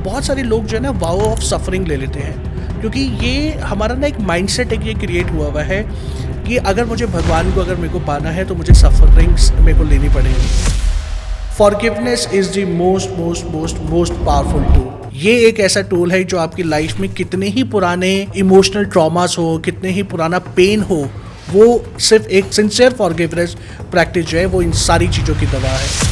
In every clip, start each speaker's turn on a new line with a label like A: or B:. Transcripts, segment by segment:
A: बहुत सारे लोग जो है ना वाव ऑफ सफरिंग ले लेते हैं, क्योंकि ये हमारा ना एक माइंडसेट एक ये क्रिएट हुआ हुआ है कि अगर मुझे भगवान को अगर मेरे को पाना है तो मुझे सफरिंग्स मेरे को लेनी पड़ेगी। Forgiveness is the most most most most powerful tool. ये एक ऐसा टूल है जो आपकी लाइफ में कितने ही पुराने इमोशनल ट्रॉमास हो, कितने ही पुराना पेन हो, वो सिर्फ एक सिंसियर फॉरगिवनेस प्रैक्टिस जो है वो इन सारी चीज़ों की दवा है।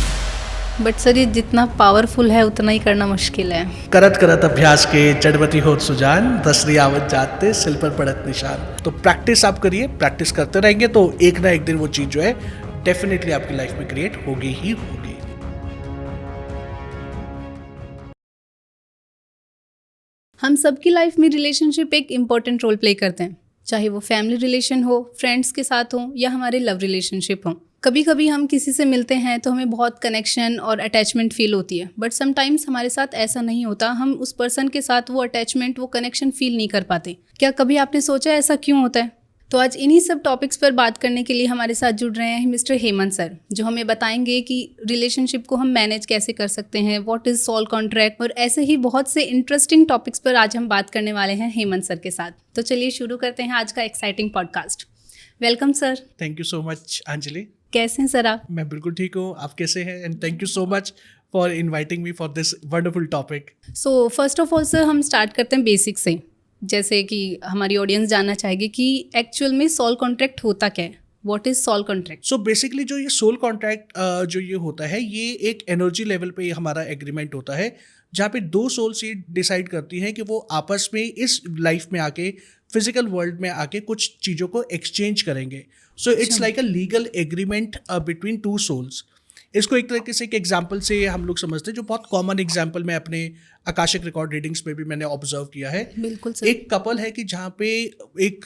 B: बट सर ये जितना पावरफुल है उतना ही करना मुश्किल है।
A: करत करत अभ्यास के जड़वती होत सुजान, दसरी आवत जाते सिल पर पड़त निशान। तो प्रैक्टिस आप करिए, प्रैक्टिस करते रहेंगे तो एक ना एक दिन वो चीज़ जो है डेफिनेटली आपकी लाइफ में क्रिएट होगी ही होगी।
B: हम सबकी लाइफ में रिलेशनशिप एक इम्पॉर्टेंट रोल प्ले करते हैं, चाहे वो फैमिली रिलेशन हो, फ्रेंड्स के साथ हो या हमारे लव रिलेशनशिप हो। कभी कभी हम किसी से मिलते हैं तो हमें बहुत कनेक्शन और अटैचमेंट फील होती है, बट समटाइम्स हमारे साथ ऐसा नहीं होता। हम उस पर्सन के साथ वो अटैचमेंट, वो कनेक्शन फील नहीं कर पाते। क्या कभी आपने सोचा ऐसा क्यों होता है? तो आज इन्हीं सब टॉपिक्स पर बात करने के लिए हमारे साथ जुड़ रहे हैं मिस्टर हेमंत सर, जो हमें बताएंगे कि रिलेशनशिप को हम मैनेज कैसे कर सकते हैं, व्हाट इज़ सोल कॉन्ट्रैक्ट, और ऐसे ही बहुत से इंटरेस्टिंग टॉपिक्स पर आज हम बात करने वाले हैं हेमंत सर के साथ। तो चलिए शुरू करते हैं आज का exciting podcast. Welcome sir.
A: Thank you so much Anjali.
B: कैसे हैं सर आप?
A: मैं बिल्कुल ठीक हूँ, आप कैसे हैं? And thank you so much for inviting me for this wonderful topic.
B: So first of all sir हम स्टार्ट करते हैं बेसिक से, जैसे कि हमारी ऑडियंस जानना चाहेगी कि एक्चुअल में सोल कॉन्ट्रैक्ट होता क्या है, what is soul contract?
A: So basically जो ये सोल कॉन्ट्रैक्ट जो ये होता है, ये एक एनर्जी लेवल पे हमारा एग्रीमेंट होता है, जहाँ पे दो सोल्स ये डिसाइड करती हैं कि वो आपस में इस लाइफ में आके, फिजिकल वर्ल्ड में आके कुछ चीज़ों को एक्सचेंज करेंगे। So it's like a legal agreement between two souls. इसको एक तरीके से एक एग्जाम्पल से हम लोग समझते हैं, जो बहुत कॉमन एग्जाम्पल मैं अपने आकाशिक रिकॉर्ड रीडिंग्स में भी मैंने ऑब्जर्व किया है।
B: बिल्कुल सर।
A: एक कपल है कि जहाँ पे एक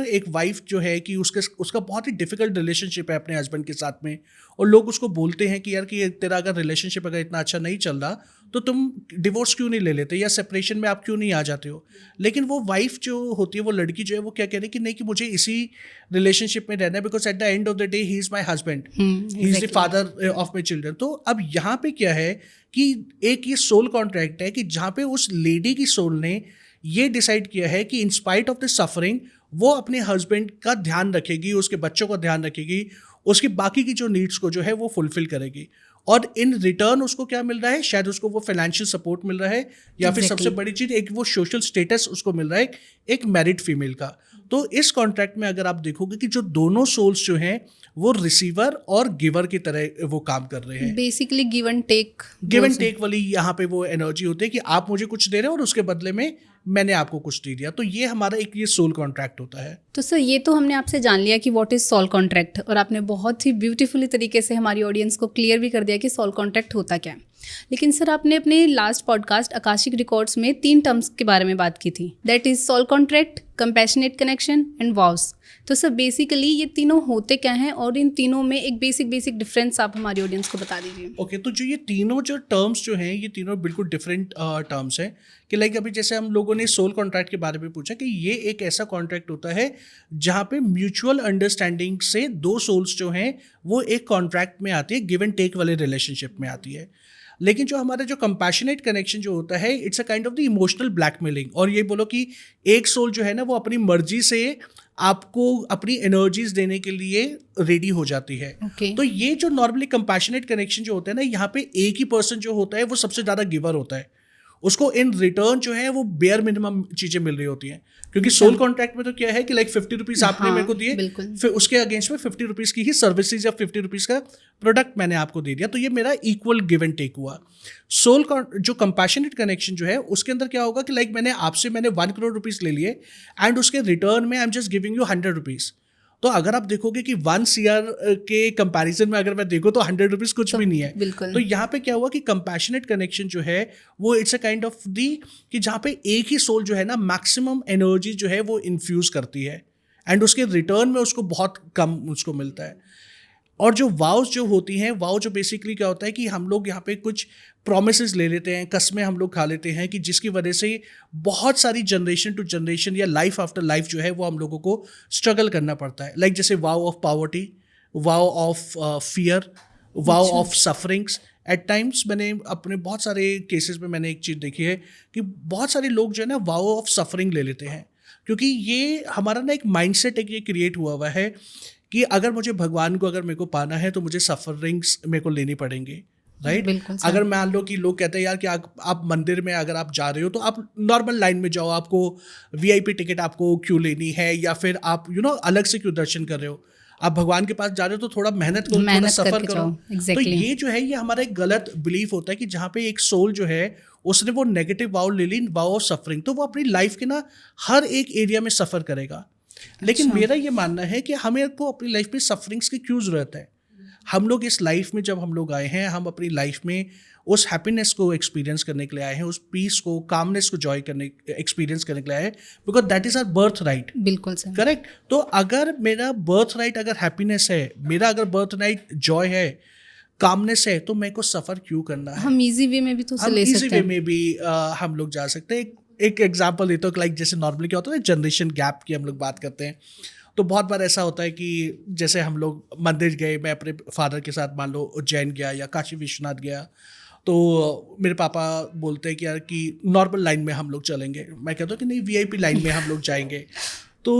A: एक वाइफ जो है कि उसका बहुत ही डिफिकल्ट रिलेशनशिप है अपने हस्बैंड के साथ में, और लोग उसको बोलते हैं कि यार कि तेरा अगर रिलेशनशिप अगर इतना अच्छा नहीं चल रहा तो तुम डिवोर्स क्यों नहीं ले लेते, या सेपरेशन में आप क्यों नहीं आ जाते हो। लेकिन वो वाइफ जो होती है, वो लड़की जो है, वो क्या कह रही है कि नहीं, कि मुझे इसी रिलेशनशिप में रहना है, because at the end of the day he is my husband, he is the father of my children. तो अब यहाँ पे क्या है कि एक ये सोल कॉन्ट्रैक्ट है कि जहाँ पे उस लेडी की सोल ने ये डिसाइड किया है कि in spite of the suffering वो अपने हस्बैंड का ध्यान रखेगी, उसके बच्चों का ध्यान रखेगी, उसकी बाकी की जो नीड्स को जो है वो फुलफिल करेगी, और इन रिटर्न उसको क्या मिल रहा है, शायद उसको वो फाइनेंशियल सपोर्ट मिल रहा है, या फिर सबसे बड़ी चीज़ एक वो सोशल स्टेटस उसको मिल रहा है एक मैरिड फीमेल का। तो इस कॉन्ट्रैक्ट में अगर आप देखोगे कि जो दोनों सोल्स जो हैं वो रिसीवर और गिवर की तरह वो काम कर रहे हैं।
B: बेसिकली गिव एंड टेक
A: वाली यहाँ पे वो एनर्जी होती है कि आप मुझे कुछ दे रहे हो और उसके बदले में मैंने आपको कुछ दे दिया। तो ये हमारा एक ये सोल कॉन्ट्रैक्ट होता है।
B: तो सर ये तो हमने आपसे जान लिया कि व्हाट इज सोल कॉन्ट्रैक्ट, और आपने बहुत ही ब्यूटीफुली तरीके से हमारी ऑडियंस को क्लियर भी कर दिया कि सोल कॉन्ट्रैक्ट होता क्या है। लेकिन सर आपने अपने लास्ट पॉडकास्ट आकाशिक रिकॉर्ड्स में 3 टर्म्स के बारे में बात की थी, that is soul contract, compassionate connection and vows. तो सर बेसिकली ये तीनों होते क्या हैं, और इन तीनों में एक बेसिक डिफरेंस आप हमारी ऑडियंस को बता दीजिए।
A: ओके, तो जो ये तीनों जो टर्म्स जो हैं, ये तीनों बिल्कुल डिफरेंट टर्म्स हैं। कि लाइक अभी जैसे हम लोगों ने सोल कॉन्ट्रैक्ट के बारे में पूछा कि ये एक ऐसा कॉन्ट्रैक्ट होता है जहाँ पे म्यूचुअल अंडरस्टैंडिंग से दो सोल्स जो हैं वो एक कॉन्ट्रैक्ट में आती है, गिव एंड टेक वाले रिलेशनशिप में आती है। लेकिन जो हमारा जो कंपैशनेट कनेक्शन जो होता है, it's a kind of the emotional blackmailing, और ये बोलो कि एक सोल जो है ना वो अपनी मर्जी से आपको अपनी एनर्जीज देने के लिए रेडी हो जाती है। तो ये जो नॉर्मली कंपैशनेट कनेक्शन जो होता है ना, यहाँ पे एक ही पर्सन जो होता है वो सबसे ज़्यादा गिवर होता है, उसको इन रिटर्न जो है वो बेयर मिनिमम चीज़ें मिल रही होती हैं। क्योंकि सोल कॉन्ट्रैक्ट में तो क्या है कि लाइक 50 रुपीज़ आपने मेरे को दिए, फिर उसके अगेंस्ट में 50 रुपीज़ की ही सर्विसेज या 50 रुपीज़ का प्रोडक्ट मैंने आपको दे दिया, तो ये मेरा इक्वल गिव एंड टेक हुआ। सोल जो कंपैशनेट कनेक्शन जो है उसके अंदर क्या होगा कि लाइक मैंने 1 करोड़ रुपीज़ ले लिए, एंड उसके रिटर्न में I am just giving you 100 rupees. तो अगर आप देखोगे कि 1 CR के कंपैरिजन में अगर मैं देखूँ तो 100 रुपीज़ कुछ भी नहीं है। तो यहाँ पे क्या हुआ कि कंपैशनेट कनेक्शन जो है वो it's a kind of the कि जहाँ पे एक ही सोल जो है ना मैक्सिमम एनर्जी जो है वो इन्फ्यूज़ करती है, एंड उसके रिटर्न में उसको बहुत कम उसको मिलता है। और जो वाउस जो होती हैं, वाउ जो बेसिकली क्या होता है कि हम लोग यहाँ पे कुछ प्रोमिसेस ले लेते हैं, कस्में हम लोग खा लेते हैं कि जिसकी वजह से बहुत सारी जनरेशन टू जनरेशन या लाइफ आफ्टर लाइफ जो है वो हम लोगों को स्ट्रगल करना पड़ता है। लाइक जैसे vow of poverty, vow of fear, vow of sufferings, at times मैंने अपने बहुत सारे केसेस में मैंने एक चीज़ देखी है कि बहुत सारे लोग जो है ना वाव ऑफ सफरिंग ले लेते हैं, क्योंकि ये हमारा ना एक माइंडसेट एक ये क्रिएट हुआ हुआ है कि अगर मुझे भगवान को अगर मेरे को पाना है तो मुझे सफरिंग्स मेरे को लेनी पड़ेंगी, राइट।
B: बिल्कुल सर।
A: अगर मान लो कि लोग कहते हैं यार कि आप मंदिर में अगर आप जा रहे हो तो आप नॉर्मल लाइन में जाओ, आपको वीआईपी टिकट आपको क्यों लेनी है, या फिर आप अलग से क्यों दर्शन कर रहे हो। आप भगवान के पास जा रहे हो तो थोड़ा मेहनत करो, थोड़ा
B: मेहनत
A: सफर
B: करके
A: करो।
B: जाओ,
A: तो
B: एग्जैक्टली।
A: ये जो है ये हमारा एक गलत बिलीफ होता है कि जहाँ पे एक सोल जो है उसने वो नेगेटिव वाव ले ली, वाव ऑफ सफरिंग, तो वो अपनी लाइफ के ना हर एक एरिया में सफ़र करेगा। लेकिन
B: अच्छा।
A: मेरा ये मानना है कि हमें को अपनी लाइफ में सफरिंग्स की क्यों ज़रूरत है। हम लोग इस लाइफ में जब हम लोग आए हैं, हम अपनी लाइफ में उस हैप्पीनेस को एक्सपीरियंस करने के लिए आए हैं, उस पीस को, कामनेस को जॉय करने एक्सपीरियंस करने के लिए आए हैं, because that is our birth right.
B: बिल्कुल सर।
A: करेक्ट। तो अगर मेरा बर्थ राइट अगर हैप्पीनेस है, मेरा अगर बर्थ राइट जॉय है, कामनेस है, तो मेरे को सफ़र क्यों करना है।
B: हम इजी वे में भी तो उसे
A: हम
B: ले
A: इजी
B: सकते
A: वे
B: हैं।
A: में भी हम लोग जा सकते हैं। एक एग्जाम्पल देता हूँ, लाइक जैसे नॉर्मली क्या होता है जनरेशन गैप की हम लोग बात करते हैं, तो बहुत बार ऐसा होता है कि जैसे हम लोग मंदिर गए, मैं अपने फादर के साथ मान लो उज्जैन गया या काशी विश्वनाथ गया, तो मेरे पापा बोलते हैं कि यार कि नॉर्मल लाइन में हम लोग चलेंगे। मैं कहता हूँ कि नहीं, वीआईपी लाइन में हम लोग जाएंगे। तो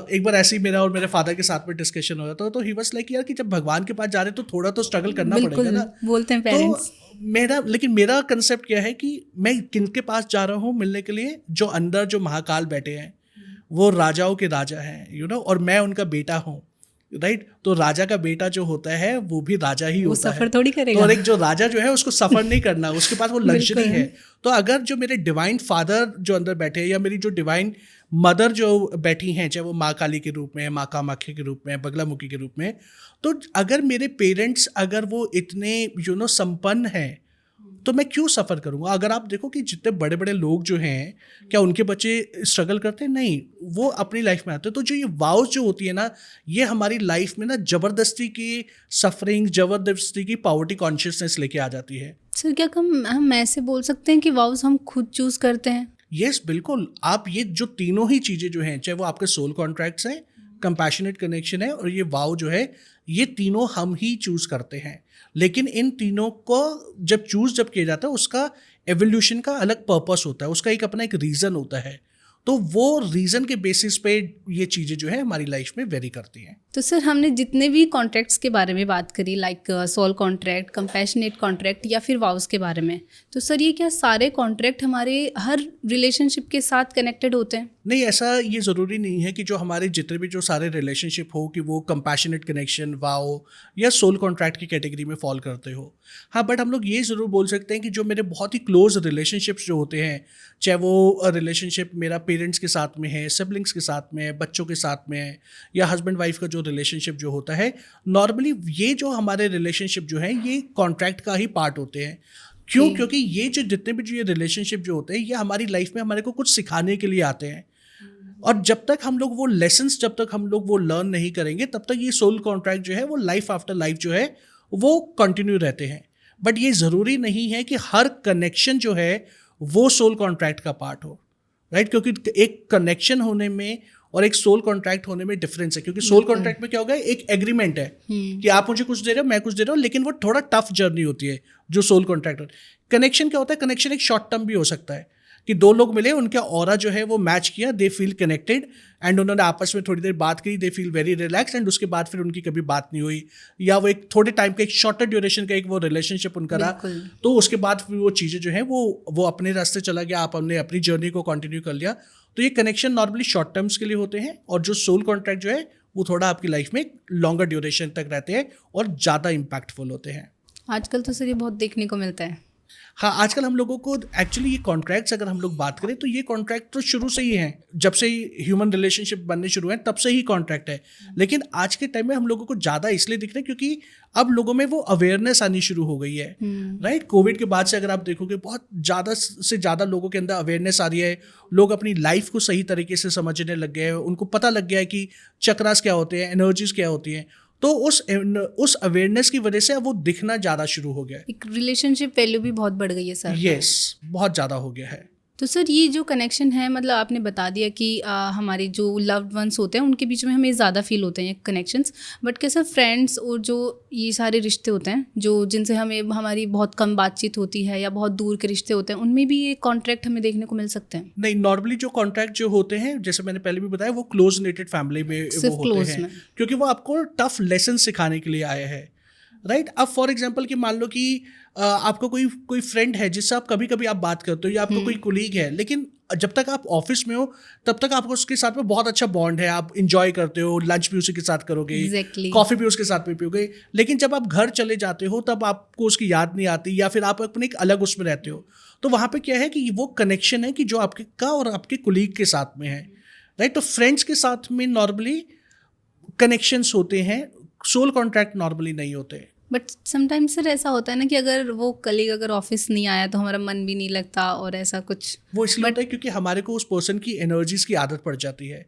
A: एक बार ऐसे ही मेरा और मेरे फादर के साथ में डिस्कशन हो रहा था, तो ही वाज लाइक यार कि जब भगवान के पास जा रहे हैं तो थोड़ा तो स्ट्रगल करना पड़ेगा
B: बिल्कुल
A: ना।
B: बोलते हैं
A: तो
B: पेरेंट्स।
A: मेरा कंसेप्ट क्या है कि मैं किनके पास जा रहा हूँ मिलने के लिए, जो अंदर जो महाकाल बैठे हैं, वो राजाओं के राजा हैं, और मैं उनका बेटा हूँ, राइट। तो राजा का बेटा जो होता है वो भी राजा ही
B: वो
A: होता है।
B: सफर थोड़ी
A: तो
B: करेगा।
A: और एक जो राजा जो है उसको सफर नहीं करना, उसके पास वो लग्जरी
B: बिल्कुल।
A: है। तो अगर जो मेरे डिवाइन फादर जो अंदर बैठे हैं, या मेरी जो डिवाइन मदर जो बैठी हैं, चाहे वो माँ काली के रूप में, माँ कामाख्या के रूप में, बगलामुखी के रूप में, तो अगर मेरे पेरेंट्स अगर वो इतने संपन्न हैं, तो मैं क्यों सफ़र करूँगा। अगर आप देखो कि जितने बड़े बड़े लोग जो हैं, क्या उनके बच्चे स्ट्रगल करते हैं? नहीं, वो अपनी लाइफ में आते हैं। तो जो ये वाव्स जो होती है ना, ये हमारी लाइफ में ना ज़बरदस्ती की सफरिंग, ज़बरदस्ती की पॉवर्टी कॉन्शियसनेस लेके आ जाती है।
B: सर क्या हम ऐसे बोल सकते हैं कि वाउस हम खुद चूज करते हैं?
A: यस, बिल्कुल। आप ये जो तीनों ही चीज़ें जो हैं, चाहे वो आपके सोल कॉन्ट्रैक्ट्स हैं, कंपैशनेट कनेक्शन है, और ये वाव जो है, ये तीनों हम ही चूज़ करते हैं। लेकिन इन तीनों को जब किया जाता है, उसका एवोल्यूशन का अलग पर्पस होता है, उसका एक अपना एक रीज़न होता है। तो वो रीज़न के बेसिस पे ये चीज़ें जो है हमारी लाइफ में वेरी करती हैं।
B: तो सर हमने जितने भी कॉन्ट्रैक्ट्स के बारे में बात करी, like soul contract, compassionate contract या फिर वाउस के बारे में, तो सर ये क्या सारे कॉन्ट्रैक्ट हमारे हर रिलेशनशिप के साथ कनेक्टेड होते हैं?
A: नहीं, ऐसा ये ज़रूरी नहीं है कि जो हमारे जितने भी जो सारे रिलेशनशिप हो कि वो कंपैशनेट कनेक्शन, वाव या सोल कॉन्ट्रैक्ट की कैटेगरी में फॉल करते हो। हाँ, बट हम लोग ये ज़रूर बोल सकते हैं कि जो मेरे बहुत ही क्लोज रिलेशनशिप्स जो होते हैं, चाहे वो रिलेशनशिप मेरा पेरेंट्स के साथ में है, सिबलिंग्स के साथ में है, बच्चों के साथ में है, या हस्बैंड वाइफ का जो रिलेशनशिप जो होता है, नॉर्मली ये जो हमारे रिलेशनशिप जो है ये कॉन्ट्रैक्ट का ही पार्ट होते हैं। क्यों? क्योंकि ये जो जितने भी जो ये रिलेशनशिप जो होते हैं, ये हमारी लाइफ में हमारे को कुछ सिखाने के लिए आते हैं। और जब तक हम लोग वो लेसन्स जब तक हम लोग वो लर्न नहीं करेंगे, तब तक ये सोल कॉन्ट्रैक्ट जो है वो लाइफ आफ्टर लाइफ जो है वो कंटिन्यू रहते हैं। बट ये ज़रूरी नहीं है कि हर कनेक्शन जो है वो सोल कॉन्ट्रैक्ट का पार्ट हो, राइट। क्योंकि एक कनेक्शन होने में और एक सोल कॉन्ट्रैक्ट होने में डिफरेंस है। क्योंकि सोल कॉन्ट्रैक्ट में क्या होगा, एक एग्रीमेंट है कि आप मुझे कुछ दे रहे हो, मैं कुछ दे रहा हूँ, लेकिन वो थोड़ा टफ जर्नी होती है जो सोल कॉन्ट्रैक्ट। कनेक्शन क्या होता है, कनेक्शन एक शॉर्ट टर्म भी हो सकता है कि दो लोग मिले, उनका ऑरा जो है वो मैच किया, दे फील कनेक्टेड, एंड उन्होंने आपस में थोड़ी देर बात की, they feel very relax, and उसके बाद फिर उनकी कभी बात नहीं हुई, या वो एक थोड़े टाइम का एक शॉर्टर ड्यूरेशन का एक वो रिलेशनशिप उनका रहा। तो उसके बाद फिर वो चीज़ें जो है वो अपने रास्ते चला गया, आप हमने अपनी जर्नी को कंटिन्यू कर लिया। तो ये कनेक्शन नॉर्मली शॉर्ट टर्म्स के लिए होते हैं, और जो सोल कॉन्ट्रैक्ट जो है वो थोड़ा आपकी लाइफ में लॉन्गर ड्यूरेशन तक रहते हैं और ज़्यादा इम्पैक्टफुल होते हैं।
B: आजकल तो सर ये बहुत देखने को मिलता है।
A: हाँ, आजकल हम लोगों को एक्चुअली ये कॉन्ट्रैक्ट्स अगर हम लोग बात करें तो ये कॉन्ट्रैक्ट तो शुरू से ही हैं, जब से ही ह्यूमन रिलेशनशिप बनने शुरू हैं तब से ही कॉन्ट्रैक्ट है। लेकिन आज के टाइम में हम लोगों को ज़्यादा इसलिए दिख रहे हैं क्योंकि अब लोगों में वो अवेयरनेस आनी शुरू हो गई है, राइट। कोविड के बाद से अगर आप देखोगे बहुत ज़्यादा से ज़्यादा लोगों के अंदर अवेयरनेस आ रही है। लोग अपनी लाइफ को सही तरीके से समझने लग गए हैं, उनको पता लग गया है कि चक्रास क्या होते हैं, एनर्जीज क्या होती हैं। तो उस अवेयरनेस की वजह से अब वो दिखना ज़्यादा शुरू हो गया है।
B: एक रिलेशनशिप वैल्यू भी बहुत बढ़ गई है सर।
A: यस, बहुत ज़्यादा हो गया है।
B: तो सर ये जो कनेक्शन है, मतलब आपने बता दिया कि हमारे जो लव्ड वंस होते हैं उनके बीच में हमें ज़्यादा फील होते हैं कनेक्शंस, बट कैसे फ्रेंड्स और जो ये सारे रिश्ते होते हैं जो जिनसे हमें हमारी बहुत कम बातचीत होती है या बहुत दूर के रिश्ते होते हैं, उनमें भी ये कॉन्ट्रैक्ट हमें देखने को मिल सकते हैं?
A: नहीं, नॉर्मली जो कॉन्ट्रैक्ट जो होते हैं, जैसे मैंने पहले भी बताया, वो क्लोज रिलेटेड फैमिली में
B: सिर्फ
A: वो होते
B: close
A: हैं,
B: में।
A: क्योंकि वो आपको टफ लेसन सिखाने के लिए आए हैं, राइट? अब फॉर एग्जांपल कि मान लो कि आपको कोई कोई फ्रेंड है जिससे आप कभी कभी आप बात करते हो, या आपको कोई कोलीग है, लेकिन जब तक आप ऑफिस में हो तब तक आपको उसके साथ में बहुत अच्छा बॉन्ड है, आप इंजॉय करते हो, लंच भी उसी के साथ करोगे,
B: Exactly.
A: कॉफ़ी भी उसके साथ में पियोगे, लेकिन जब आप घर चले जाते हो तब आपको उसकी याद नहीं आती, या फिर आप अपने एक अलग उसमें रहते हो। तो वहाँ पे क्या है कि वो कनेक्शन है कि जो आपके का और आपके कोलीग के साथ में है, राइट? तो फ्रेंड्स के साथ में नॉर्मली कनेक्शंस होते हैं, सोल कॉन्ट्रैक्ट नॉर्मली नहीं होते।
B: बट समटाइम्स सर ऐसा होता है ना कि अगर वो कलीग अगर ऑफिस नहीं आया तो हमारा मन भी नहीं लगता और ऐसा कुछ।
A: वो इसलिए होता है क्योंकि हमारे को उस पर्सन की एनर्जीज की आदत पड़ जाती है।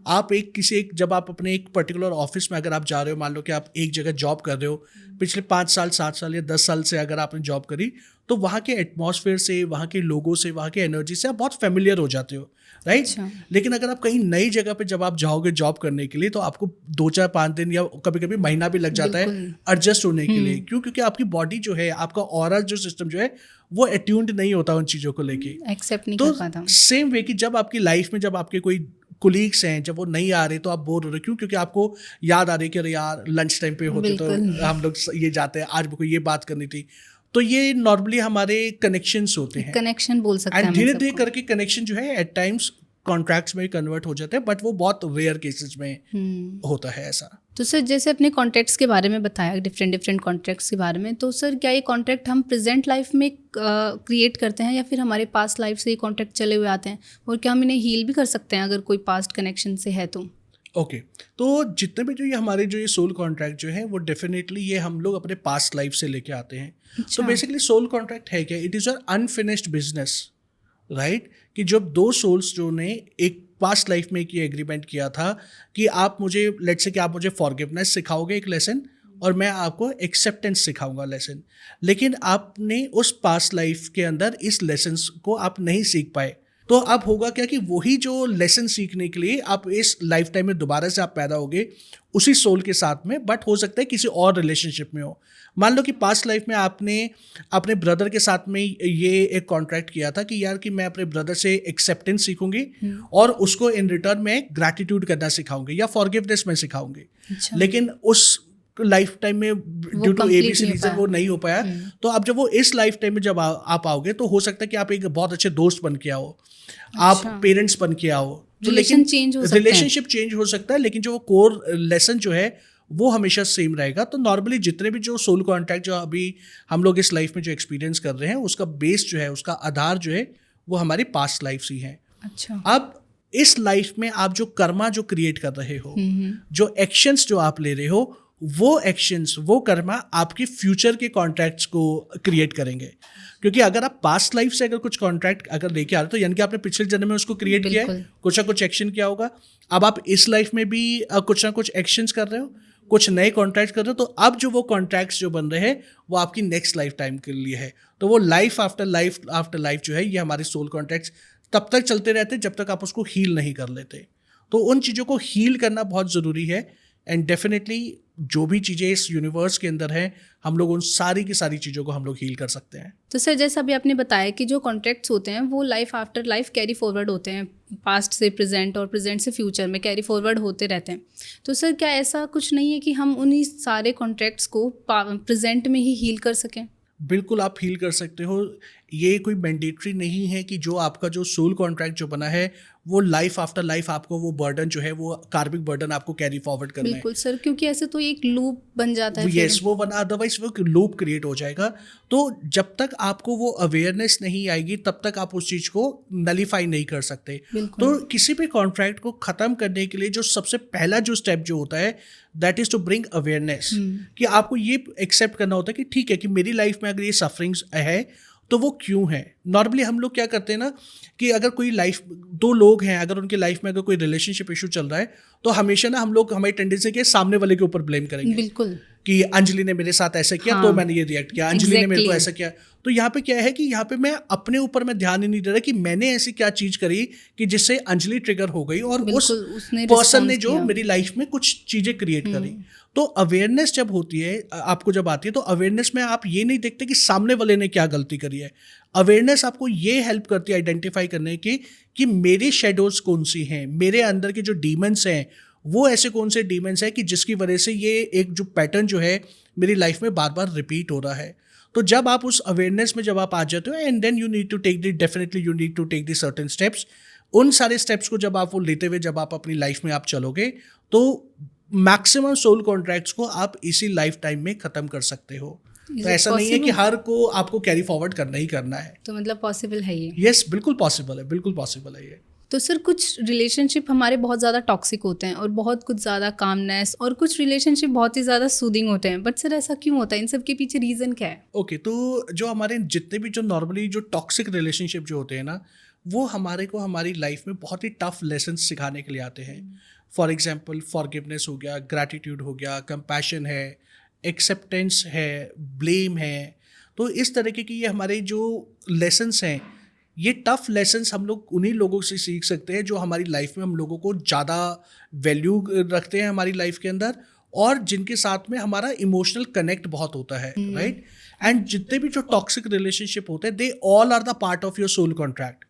A: आप जब आप अपने एक पर्टिकुलर ऑफिस में अगर आप जा रहे हो, मान लो कि आप एक जगह जॉब कर रहे हो, पिछले 5 साल 7 साल या 10 साल से अगर आपने जॉब करी, तो वहाँ के एटमॉस्फेयर से, वहाँ के लोगों से, वहाँ के एनर्जी से आप बहुत फेमिलियर हो जाते हो, राइट?
B: अच्छा।
A: लेकिन अगर आप कहीं नई जगह पे जब आप जाओगे जॉब करने के लिए, तो आपको 2-4-5 दिन या कभी कभी महीना भी लग जाता है
B: बिल्कुल।
A: एडजस्ट होने के लिए। क्यों? क्योंकि आपकी बॉडी जो है, आपका ऑरा जो सिस्टम जो है, वो अट्यून्ड नहीं होता उन चीज़ों को लेके।
B: एक्सेप्ट नहीं
A: तो
B: कर पाता।
A: सेम वे कि जब आपकी लाइफ में जब आपके कोई कोलीग्स हैं, जब वो नहीं आ रहे तो आप बोर हो रहे। क्यों? क्योंकि आपको याद आ रही है कि अरे यार लंच टाइम पे होते तो
B: बिल्कुल।
A: हम लोग ये जाते हैं, आज मेरे को ये बात करनी थी। तो ये नॉर्मली हमारे कनेक्शंस होते हैं,
B: कनेक्शन बोल सकते हैं
A: एंड
B: हम
A: धीरे
B: इन
A: धीरे
B: सबको।
A: करके कनेक्शन जो है एट टाइम्स कॉन्ट्रैक्ट्स में कन्वर्ट हो जाते हैं, बट वो बहुत रेयर केसेस में होता है ऐसा।
B: तो सर जैसे अपने कॉन्ट्रैक्ट्स के बारे में बताया, डिफरेंट डिफरेंट कॉन्ट्रैक्ट्स के बारे में, तो सर क्या ये कॉन्ट्रैक्ट हम प्रेजेंट लाइफ में क्रिएट करते हैं या फिर हमारे पास्ट लाइफ से ये कॉन्ट्रैक्ट चले हुए आते हैं, और क्या हम इन्हें हील भी कर सकते हैं अगर कोई पास्ट कनेक्शन से है तो?
A: ओके, तो जितने भी जो ये हमारे जो ये सोल कॉन्ट्रैक्ट जो है, वो डेफिनेटली ये हम लोग अपने पास्ट लाइफ से लेके आते हैं। तो
B: अच्छा।
A: बेसिकली सोल कॉन्ट्रैक्ट है क्या? It is a unfinished business, right? कि जब 2 सोल्स जो ने एक पास्ट लाइफ में एक ये एग्रीमेंट किया था कि आप मुझे, लेट्स से कि आप मुझे फॉरगिवनेस सिखाओगे एक लेसन, और मैं आपको एक्सेप्टेंस सिखाऊंगा लेसन, लेकिन आपने उस पास्ट लाइफ के अंदर इस लेसन्स को आप नहीं सीख पाए। तो अब होगा क्या कि वही जो लेसन सीखने के लिए आप इस लाइफ टाइम में दोबारा से आप पैदा होगे उसी सोल के साथ में, बट हो सकता है किसी और रिलेशनशिप में हो। मान लो कि पास्ट लाइफ में आपने अपने ब्रदर के साथ में ये एक कॉन्ट्रैक्ट किया था कि यार कि मैं अपने ब्रदर से एक्सेप्टेंस सीखूंगी और उसको इन रिटर्न में ग्रैटिट्यूड करना सिखाऊंगी या फॉरगिवनेस में सिखाऊंगी।
B: अच्छा।
A: लेकिन उस लाइफ टाइम में ड्यू टू
B: complete
A: ABC
B: नहीं हो
A: रीजन
B: पाया।
A: वो नहीं हो पाया। तो अब जब वो इस लाइफ टाइम में जब आप आओगे, तो हो सकता है कि आप एक बहुत अच्छे दोस्त बन के आओ, आप
B: अच्छा।
A: पेरेंट्स बन के आओ, तो
B: Relation change हो सकते हैं।
A: रिलेशनशिप चेंज हो सकता है, लेकिन जो कोर लेसन जो है वो हमेशा सेम रहेगा। तो नॉर्मली जितने भी जो सोल कॉन्ट्रैक्ट जो अभी हम लोग इस लाइफ में जो एक्सपीरियंस कर रहे हैं, उसका बेस जो है, उसका आधार जो है, वो हमारी पास्ट लाइफ ही है।
B: अच्छा।
A: अब इस लाइफ में आप जो कर्मा जो क्रिएट कर रहे हो, जो एक्शंस जो आप ले रहे हो, वो एक्शंस, वो कर्मा आपके फ्यूचर के कॉन्ट्रैक्ट्स को क्रिएट करेंगे। क्योंकि अगर आप पास्ट लाइफ से अगर कुछ कॉन्ट्रैक्ट अगर लेके आ रहे हो, तो यानी कि आपने पिछले जन्म में उसको क्रिएट किया है,
B: बिल्कुल।
A: कुछ ना कुछ एक्शन किया होगा। अब आप इस लाइफ में भी कुछ ना कुछ एक्शंस कर रहे हो, कुछ नए कॉन्ट्रैक्ट कर रहे हो। तो अब जो वो कॉन्ट्रैक्ट्स जो बन रहे हैं, वो आपकी नेक्स्ट लाइफ टाइम के लिए है। तो वो लाइफ आफ्टर लाइफ जो है, ये हमारे सोल कॉन्ट्रैक्ट्स तब तक चलते रहते हैं जब तक आप उसको हील नहीं कर लेते। तो उन चीज़ों को हील करना बहुत ज़रूरी है। एंड डेफिनेटली जो भी चीज़ें इस यूनिवर्स के अंदर हैं, हम लोग उन सारी की सारी चीज़ों को हम लोग हील कर सकते हैं।
B: तो सर जैसा अभी आपने बताया कि जो कॉन्ट्रैक्ट्स होते हैं वो life after life carry forward होते हैं, पास्ट से प्रेजेंट और प्रेजेंट से फ्यूचर में कैरी फॉरवर्ड होते रहते हैं। तो सर क्या ऐसा कुछ नहीं है कि हम उन्हीं सारे कॉन्ट्रैक्ट्स को प्रेजेंट में ही हील कर सकें?
A: बिल्कुल आप हील कर सकते हो। ये कोई मैंडेटरी नहीं है कि जो आपका जो सोल कॉन्ट्रैक्ट जो बना है, वो लाइफ आफ्टर लाइफ आपको वो बर्डन जो है, वो कार्मिक बर्डन आपको कैरी फॉरवर्ड करना है।
B: बिल्कुल सर, क्योंकि ऐसे तो एक लूप बन जाता है।
A: यस, वो बना, अदरवाइज वो लूप क्रिएट हो जाएगा। तो जब तक आपको वो अवेयरनेस नहीं आएगी, तब तक आप उस चीज़ को नलीफाई नहीं कर सकते।
B: बिल्कुल।
A: तो किसी भी कॉन्ट्रैक्ट को ख़त्म करने के लिए जो सबसे पहला जो स्टेप जो होता है, that is to bring awareness. कि आपको ये एक्सेप्ट करना होता है कि ठीक है कि मेरी लाइफ में अगर ये सफरिंग्स है तो वो क्यों है। नॉर्मली हम लोग क्या करते हैं ना कि अगर कोई लाइफ, 2 लोग हैं, अगर उनकी लाइफ में अगर कोई रिलेशनशिप इशू चल रहा है, तो हमेशा ना हम लोग, हमारी टेंडेंसी है कि सामने वाले के ऊपर ब्लेम करेंगे।
B: बिल्कुल।
A: कि अंजलि ने मेरे साथ ऐसा किया
B: हाँ,
A: तो मैंने ये रिएक्ट किया, अंजलि ने मेरे को
B: exactly.
A: ऐसा किया। तो यहाँ पे क्या है कि यहाँ पे मैं अपने ऊपर मैं ध्यान ही नहीं दे रहा कि मैंने ऐसी क्या चीज़ करी कि जिससे अंजलि ट्रिगर हो गई और उस
B: बिल्कुल, उसने
A: पर्सन ने
B: response
A: जो
B: किया।
A: मेरी लाइफ में कुछ चीज़ें क्रिएट करी। तो अवेयरनेस जब होती है, आपको जब आती है, तो अवेयरनेस में आप ये नहीं देखते कि सामने वाले ने क्या गलती करी है। अवेयरनेस आपको ये हेल्प करती है आइडेंटिफाई करने की कि मेरे शेडोज कौन सी हैं, मेरे अंदर के जो डीमंस हैं वो ऐसे कौन से डीमंस हैं कि जिसकी वजह से ये एक जो पैटर्न जो है मेरी लाइफ में बार बार रिपीट हो रहा है। तो जब आप उस अवेयरनेस में जब आप आ जाते हो, and then you need to take the definitely you need to take the certain steps. उन सारे स्टेप्स को जब आप वो लेते हुए जब आप अपनी लाइफ में आप चलोगे तो मैक्सिमम सोल कॉन्ट्रैक्ट्स को आप इसी लाइफ टाइम में ख़त्म कर सकते हो।
B: Is
A: तो
B: it
A: ऐसा नहीं है कि
B: possible?
A: हर को आपको कैरी फॉरवर्ड करना ही करना है।
B: तो मतलब पॉसिबल है ये।
A: यस, बिल्कुल पॉसिबल है, बिल्कुल पॉसिबल है ये।
B: तो सर कुछ रिलेशनशिप हमारे बहुत ज़्यादा टॉक्सिक होते हैं और बहुत कुछ ज़्यादा कामनेस, और कुछ रिलेशनशिप बहुत ही ज़्यादा सूदिंग होते हैं, बट सर ऐसा क्यों होता है? इन सब के पीछे रीज़न क्या है?
A: ओके, तो जो हमारे जितने भी जो नॉर्मली जो टॉक्सिक रिलेशनशिप जो होते हैं ना, वो हमारे को हमारी लाइफ में बहुत ही टफ लेसन सिखाने के लिए आते हैं। फॉर एग्जाम्पल फॉरगिवनेस हो गया, ग्रैटिट्यूड हो गया, कंपैशन है, एक्सेप्टेंस है, ब्लेम है। तो इस तरीके की ये हमारे जो लेसन्स हैं, ये टफ लेसन्स हम लोग उन्हीं लोगों से सीख सकते हैं जो हमारी लाइफ में हम लोगों को ज़्यादा वैल्यू रखते हैं हमारी लाइफ के अंदर, और जिनके साथ में हमारा इमोशनल कनेक्ट बहुत होता है, राइट। एंड जितने भी जो टॉक्सिक रिलेशनशिप होते हैं, they all are the part of your soul contract.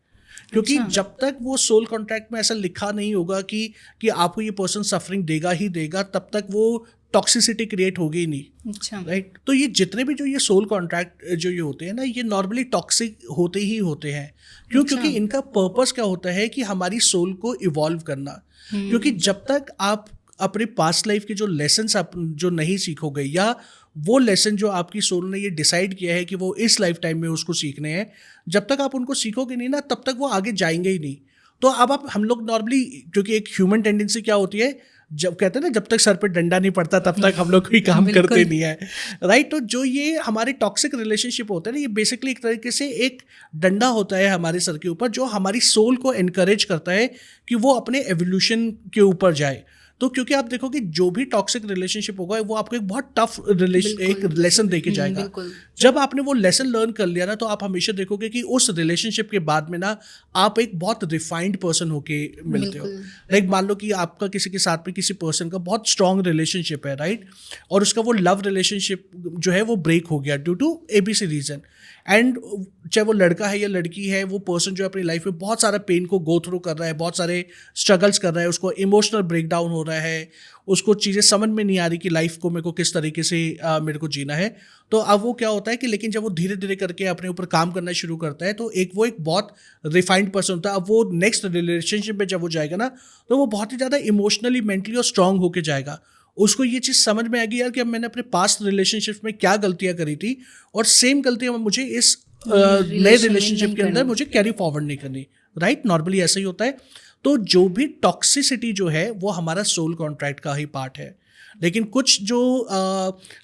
A: क्योंकि
B: अच्छा।
A: जब तक वो सोल कॉन्ट्रैक्ट में ऐसा लिखा नहीं होगा कि आपको ये पर्सन सफरिंग देगा ही देगा, तब तक वो टॉक्सिसिटी क्रिएट होगी ही नहीं,
B: अच्छा।
A: राइट। तो ये जितने भी जो ये सोल कॉन्ट्रैक्ट जो ये होते हैं ना, ये नॉर्मली टॉक्सिक होते ही होते हैं। क्यों?
B: अच्छा।
A: क्योंकि इनका पर्पस क्या होता है कि हमारी सोल को इवॉल्व करना। क्योंकि जब तक आप अपने पास्ट लाइफ के जो लेसन्स आप जो नहीं सीखोगे, या वो लेसन जो आपकी सोल ने ये डिसाइड किया है कि वो इस लाइफ टाइम में उसको सीखने हैं, जब तक आप उनको सीखोगे नहीं ना, तब तक वो आगे जाएंगे ही नहीं। तो अब आप हम लोग नॉर्मली, क्योंकि एक ह्यूमन टेंडेंसी क्या होती है, जब कहते हैं ना जब तक सर पे डंडा नहीं पड़ता तब तक हम लोग कोई काम करते नहीं है, राइट। तो जो ये हमारे टॉक्सिक रिलेशनशिप होते हैं ना, ये बेसिकली एक तरीके से एक डंडा होता है हमारे सर के ऊपर, जो हमारी सोल को एनकरेज करता है कि वो अपने एवोल्यूशन के ऊपर जाए। तो क्योंकि आप देखो कि जो भी टॉक्सिक रिलेशनशिप होगा वो आपको एक बहुत टफ एक लेसन दे के जाएगा।
B: बिल्कुल।
A: जब आपने वो लेसन लर्न कर लिया ना, तो आप हमेशा देखोगे कि उस रिलेशनशिप के बाद में ना आप एक बहुत रिफाइंड पर्सन होके मिलते हो। लाइक मान लो कि आपका किसी के साथ में किसी पर्सन का बहुत स्ट्रॉन्ग रिलेशनशिप है, राइट, और उसका वो लव रिलेशनशिप जो है वो ब्रेक हो गया due to ABC reason. And चाहे वो लड़का है या लड़की है, वो पर्सन जो अपनी लाइफ में बहुत सारा पेन को गो थ्रू कर रहा है, बहुत सारे स्ट्रगल्स कर रहा है, उसको इमोशनल ब्रेकडाउन हो रहा है, उसको चीज़ें समझ में नहीं आ रही कि लाइफ को मेरे को किस तरीके से मेरे को जीना है। तो अब वो क्या होता है कि लेकिन जब वो धीरे धीरे करके अपने ऊपर काम करना शुरू करता है, तो एक बहुत रिफाइंड पर्सन होता है। अब वो नेक्स्ट रिलेशनशिप में जब वो जाएगा ना, तो वो बहुत ही ज़्यादा इमोशनली, मेंटली और स्ट्रांग होके जाएगा। उसको ये चीज़ समझ में आएगी यार कि अब मैंने अपने पास्ट रिलेशनशिप में क्या गलतियाँ करी थी, और सेम गलतियाँ मुझे इस नए रिलेशनशिप के अंदर मुझे कैरी फॉरवर्ड नहीं करनी, राइट। नॉर्मली ऐसा ही होता है। तो जो भी टॉक्सिसिटी जो है वो हमारा सोल कॉन्ट्रैक्ट का ही पार्ट है। लेकिन कुछ जो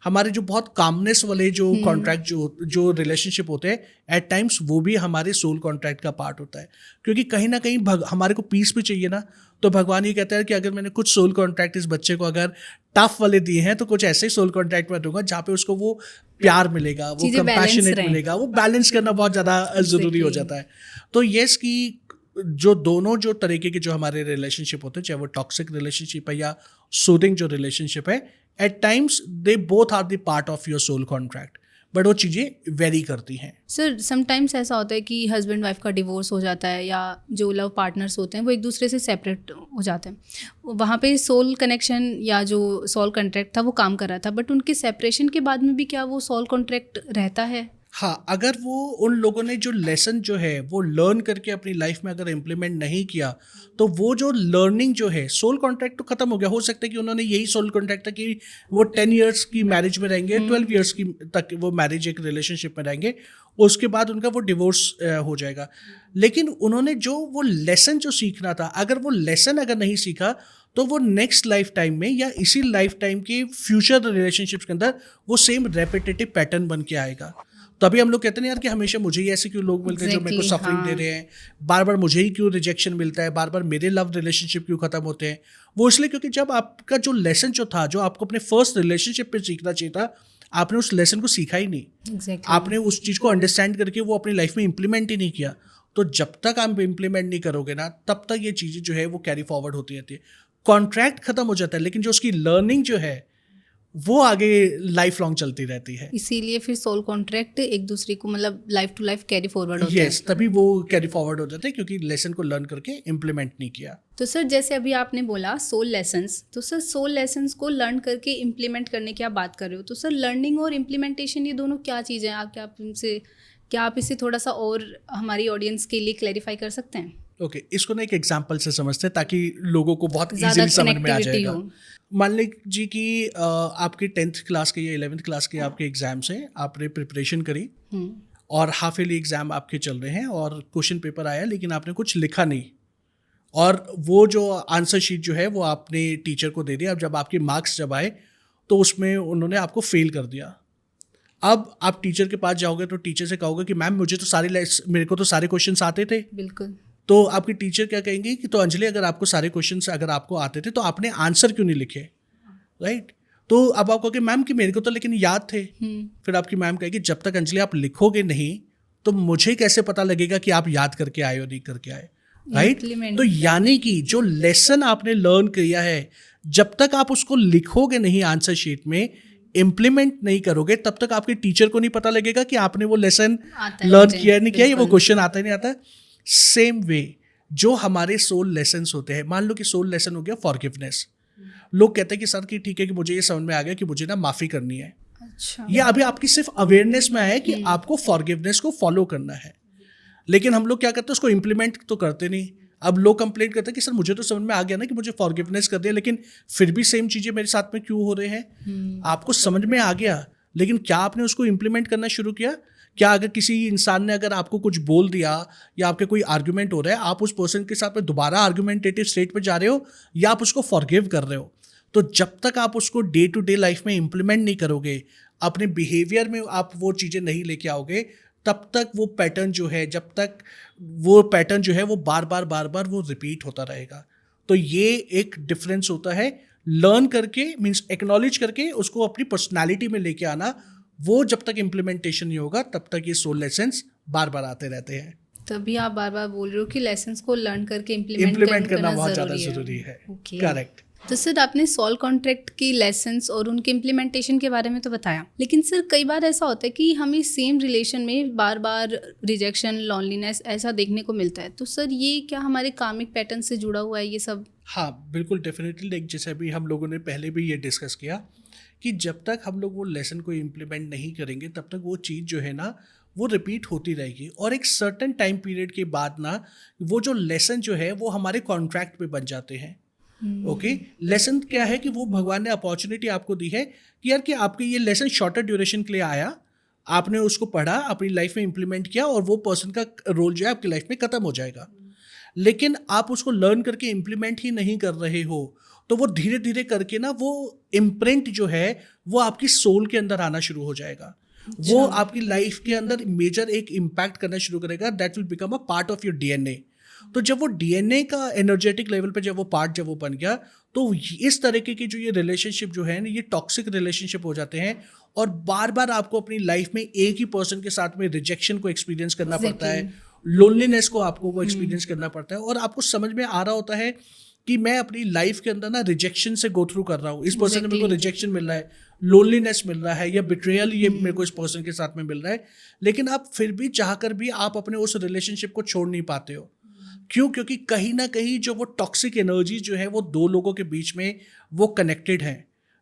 A: हमारे जो बहुत कामनेस वाले जो कॉन्ट्रैक्ट जो रिलेशनशिप होते हैं, एट टाइम्स वो भी हमारे सोल कॉन्ट्रैक्ट का पार्ट होता है। क्योंकि कहीं ना कहीं हमारे को पीस भी चाहिए ना, तो भगवान ये कहता है कि अगर मैंने कुछ सोल कॉन्ट्रैक्ट इस बच्चे को अगर टफ वाले दिए हैं, तो कुछ ऐसे ही सोल कॉन्ट्रैक्ट मैं दूंगा जहाँ पे उसको वो प्यार मिलेगा, वो कंपैशनेट मिलेगा। वो बैलेंस करना बहुत ज़्यादा ज़रूरी हो जाता है। तो येस कि जो दोनों जो तरीके के जो हमारे रिलेशनशिप होते हैं, चाहे वो टॉक्सिक रिलेशनशिप है या सूदिंग जो रिलेशनशिप है, at times they both are the part of your soul contract, but वो चीज़ें वेरी करती हैं।
B: सर समटाइम्स ऐसा होता है कि हस्बैंड वाइफ का डिवोर्स हो जाता है, या जो लव पार्टनर्स होते हैं वो एक दूसरे से सेपरेट हो जाते हैं। वहाँ पे सोल कनेक्शन या जो सोल कॉन्ट्रैक्ट था वो काम कर रहा था, बट उनके सेपरेशन के बाद में भी क्या वो सोल कॉन्ट्रैक्ट रहता है?
A: हाँ, अगर वो उन लोगों ने जो लेसन जो है वो लर्न करके अपनी लाइफ में अगर इम्प्लीमेंट नहीं किया, तो वो जो लर्निंग जो है, सोल कॉन्ट्रैक्ट तो खत्म हो गया। हो सकता है कि उन्होंने यही सोल कॉन्ट्रैक्ट था कि वो 10 ईयर्स की मैरिज में रहेंगे, 12 ईयर्स की तक वो मैरिज एक रिलेशनशिप में रहेंगे, उसके बाद उनका वो डिवोर्स हो जाएगा। लेकिन उन्होंने जो वो लेसन जो सीखना था, अगर वो लेसन अगर नहीं सीखा, तो वो नेक्स्ट लाइफ टाइम में या इसी लाइफ टाइम के फ्यूचर रिलेशनशिप्स के अंदर वो सेम रेपिटेटिव पैटर्न बन के आएगा। तभी हम लोग कहते हैं ना यार कि हमेशा मुझे ही ऐसे क्यों लोग मिलते हैं जो मेरे को
B: Exactly,
A: सफरिंग दे
B: हाँ।
A: रहे हैं, बार बार मुझे ही क्यों रिजेक्शन मिलता है, बार बार मेरे लव रिलेशनशिप क्यों खत्म होते हैं। वो इसलिए क्योंकि जब आपका जो लेसन जो था, जो आपको अपने फर्स्ट रिलेशनशिप पे सीखना चाहिए था, आपने उस लेसन को सीखा ही नहीं।
B: एग्जैक्टली।
A: आपने उस चीज़ को अंडरस्टैंड करके वो अपनी लाइफ में इम्प्लीमेंट ही नहीं किया। तो जब तक आप इम्प्लीमेंट नहीं करोगे ना, तब तक ये चीज़ें जो है वो कैरी फॉरवर्ड होती रहती है। कॉन्ट्रैक्ट खत्म हो जाता है, लेकिन जो उसकी लर्निंग जो है वो आगे लाइफ लॉन्ग चलती रहती है।
B: इसीलिए फिर सोल कॉन्ट्रैक्ट एक दूसरे को मतलब life to life carry forward होता है।
A: यस, तभी वो कैरी फॉरवर्ड हो जाता है, क्योंकि लेसन को लर्न करके इम्प्लीमेंट नहीं किया।
B: तो सर जैसे अभी आपने बोला सोल लेसन्स, तो सर सोल लेसन्स को लर्न करके इम्प्लीमेंट करने की आप बात कर रहे हो, तो सर लर्निंग और इम्प्लीमेंटेशन ये दोनों क्या चीज़ें हैं? क्या आप इसे थोड़ा सा और हमारी ऑडियंस के लिए क्लैरिफाई कर सकते हैं?
A: ओके, इसको ना एक एग्जांपल से समझते हैं ताकि लोगों को बहुत
B: ज़्यादा
A: इजीली समझ में आ
B: connectivity
A: जाएगा।
B: हो।
A: मान लीजिए कि आपके 10th क्लास के या 11th क्लास के आपके एग्जाम्स हैं, आपने प्रिपरेशन करी और हाफ ईयरली एग्जाम आपके चल रहे हैं और क्वेश्चन पेपर आया, लेकिन आपने कुछ लिखा नहीं, और वो जो आंसर शीट जो है वो आपने टीचर को दे दिया। अब जब आपके मार्क्स जब आए तो उसमें उन्होंने आपको फेल कर दिया। अब आप टीचर के पास जाओगे तो टीचर से कहोगे कि मैम मेरे को तो सारे क्वेश्चंस आते थे।
B: बिल्कुल।
A: तो आपकी टीचर क्या कहेंगी कि तो अंजलि, अगर आपको सारे क्वेश्चंस अगर आपको आते थे तो आपने आंसर क्यों नहीं लिखे, राइट? तो अब आप कहोगे मैम कि मेरे को तो लेकिन याद थे। फिर आपकी मैम कहेगी जब तक अंजलि आप लिखोगे नहीं तो मुझे कैसे पता लगेगा कि आप याद करके आए और नहीं करके आए, राइट?
B: Implement।
A: तो यानी कि जो लेसन आपने लर्न किया है, जब तक आप उसको लिखोगे नहीं आंसर शीट में, इम्प्लीमेंट नहीं करोगे, तब तक आपके टीचर को नहीं पता लगेगा कि आपने वो लेसन
B: आता है
A: लर्न
B: मुझे,
A: किया नहीं किया, ये वो
B: बिल्कुल।
A: क्वेश्चन आता है नहीं आता। सेम वे जो हमारे सोल लेसन्स होते हैं, मान लो कि सोल लेसन हो गया फॉरगिवनेस। लोग कहते हैं कि सर कि ठीक है कि मुझे ये समझ में आ गया कि मुझे ना माफ़ी करनी है।
B: अच्छा।
A: ये अभी आपकी सिर्फ अवेयरनेस में है कि आपको फॉरगिवनेस को फॉलो करना है, लेकिन हम लोग क्या करते हैं, उसको इम्प्लीमेंट तो करते नहीं। अब लोग कंप्लेंट करते हैं कि सर मुझे तो समझ में आ गया ना कि मुझे फॉरगिवनेस कर दिया, लेकिन फिर भी सेम चीज़ें मेरे साथ में क्यों हो रहे हैं। आपको समझ में आ गया, लेकिन क्या आपने उसको इम्प्लीमेंट करना शुरू किया? क्या अगर किसी इंसान ने अगर आपको कुछ बोल दिया या आपके कोई आर्ग्यूमेंट हो रहा है, आप उस पर्सन के साथ में दोबारा आर्ग्यूमेंटेटिव स्टेट पे जा रहे हो या आप उसको फॉरगिव कर रहे हो? तो जब तक आप उसको डे टू डे लाइफ में इम्प्लीमेंट नहीं करोगे, अपने बिहेवियर में आप वो चीज़ें नहीं लेके आओगे, तब तक वो पैटर्न जो है, जब तक वो पैटर्न जो है वो बार बार वो रिपीट होता रहेगा। तो ये एक डिफरेंस होता है लर्न करके, मीन्स एक्नॉलेज करके उसको अपनी पर्सनालिटी में लेके आना। वो जब तक इम्प्लीमेंटेशन नहीं होगा तब तक ये सोल लेसन्स बार बार आते रहते हैं।
B: तभी आप बार बार बोल रहे हो कि लेसन्स को लर्न करके इम्प्लीमेंट
A: इम्प्लीमेंट करना
B: करना
A: बहुत ज़्यादा ज़रूरी है।
B: ओके।
A: करेक्ट।
B: तो सर आपने सोल कॉन्ट्रैक्ट की लेसन्स और उनके इम्प्लीमेंटेशन के बारे में तो बताया, लेकिन सर कई बार ऐसा होता है कि हमें सेम रिलेशन में बार बार रिजेक्शन, लॉनलीनेस ऐसा देखने को मिलता है। तो सर ये क्या हमारे कार्मिक पैटर्न से जुड़ा हुआ है ये सब?
A: हाँ बिल्कुल, डेफिनेटली। लाइक जैसे अभी हम लोगों ने पहले भी ये डिस्कस किया कि जब तक हम लोग वो लेसन को इम्प्लीमेंट नहीं करेंगे तब तक वो चीज़ जो है ना वो रिपीट होती रहेगी, और एक सर्टेन टाइम पीरियड के बाद ना वो जो लेसन जो है वो हमारे कॉन्ट्रैक्ट पे बन जाते हैं। ओके, लेसन क्या है कि वो भगवान ने अपॉर्चुनिटी आपको दी है कि यार कि आपके ये लेसन शॉर्टर ड्यूरेशन के लिए आया, आपने उसको पढ़ा, अपनी लाइफ में इम्प्लीमेंट किया, और वो पर्सन का रोल जो है आपकी लाइफ में ख़त्म हो जाएगा। लेकिन आप उसको लर्न करके इम्प्लीमेंट ही नहीं कर रहे हो, तो वो धीरे धीरे करके ना वो इम्प्रिंट जो है वो आपकी सोल के अंदर आना शुरू हो जाएगा। वो आपकी लाइफ के अंदर मेजर एक इम्पैक्ट करना शुरू करेगा। That will become a part of your DNA. तो जब वो डीएनए का एनर्जेटिक लेवल पे जब वो बन गया, तो इस तरीके की जो ये रिलेशनशिप जो है ना, ये टॉक्सिक रिलेशनशिप हो जाते हैं, और बार बार आपको अपनी लाइफ में एक ही पर्सन के साथ में रिजेक्शन को एक्सपीरियंस करना पड़ता है, लोनलीनेस को आपको वो एक्सपीरियंस करना पड़ता है, और आपको समझ में आ रहा होता है कि मैं अपनी लाइफ के अंदर ना रिजेक्शन से गो थ्रू कर रहा हूँ। इस पर्सन से मेरे को रिजेक्शन मिल रहा है, लोनलीनेस मिल रहा है, या बिट्रेयल ये मेरे को इस पर्सन के साथ में मिल रहा है, लेकिन आप फिर भी चाहकर भी आप अपने उस रिलेशनशिप को छोड़ नहीं पाते हो। क्यों? क्योंकि कहीं ना कहीं जो वो टॉक्सिक एनर्जी जो है वो दो लोगों के बीच में वो कनेक्टेड है,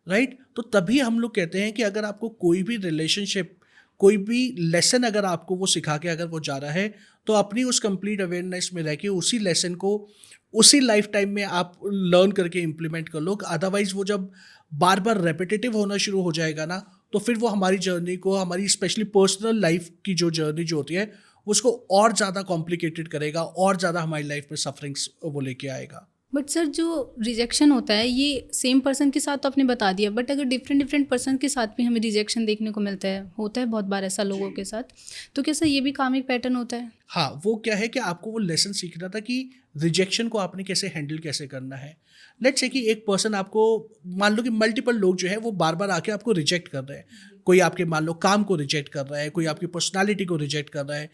A: राइट? तो तभी हम लोग कहते हैं कि अगर आपको कोई भी रिलेशनशिप, कोई भी लेसन अगर आपको वो सिखा के अगर वो जा रहा है, तो अपनी उस कंप्लीट अवेयरनेस में रह के उसी लेसन को उसी लाइफ टाइम में आप लर्न करके इम्प्लीमेंट कर लो। अदरवाइज वो जब बार बार रेपिटेटिव होना शुरू हो जाएगा ना, तो फिर वो हमारी जर्नी को, हमारी स्पेशली पर्सनल लाइफ की जो जर्नी जो होती है उसको और ज़्यादा कॉम्प्लिकेटेड करेगा, और ज़्यादा हमारी लाइफ में सफरिंग्स वो लेके आएगा।
B: बट सर जो रिजेक्शन होता है ये सेम पर्सन के साथ तो आपने बता दिया, बट अगर डिफरेंट डिफरेंट पर्सन के साथ भी हमें रिजेक्शन देखने को मिलता है, होता है बहुत बार ऐसा लोगों के साथ, तो क्या सर ये भी कामिक पैटर्न होता है?
A: हाँ, वो क्या है कि आपको वो लेसन सीखना था कि रिजेक्शन को आपने कैसे हैंडल कैसे करना है। लेट्स से कि एक पर्सन आपको, मान लो कि मल्टीपल लोग जो है वो बार बार आके आपको रिजेक्ट कर रहे हैं। कोई आपके मान लो काम को रिजेक्ट कर रहा है, कोई आपकी पर्सनालिटी को रिजेक्ट कर रहा है,